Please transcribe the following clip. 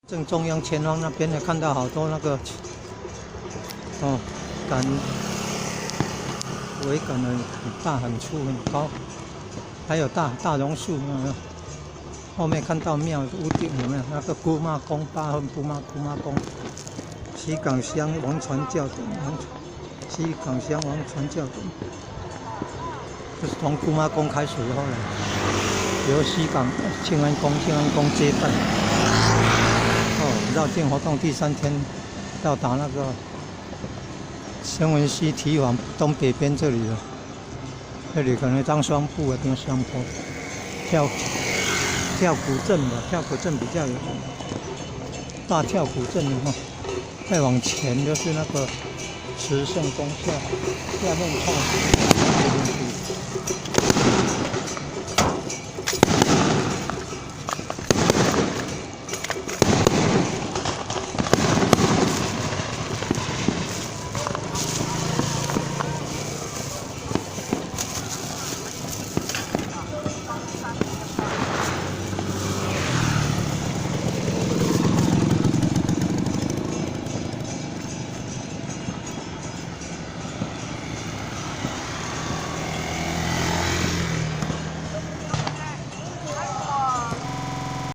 正中央前方那边呢，看到好多那个桅杆很大、很粗、很高，还有大榕树，有没有？后面看到庙屋顶有没有？那个姑妈宫，8分姑妈宫，西港乡王传教等，西港乡王传教等，就是从姑妈宫开始以后呢，由西港庆安宫接待。绕境活动第3天，到达那个新文溪堤防东北边这里了。这里可能当双步的变双坡，跳古镇的，跳古镇比较有大跳古镇的哈。再往前就是那个慈圣宫下面创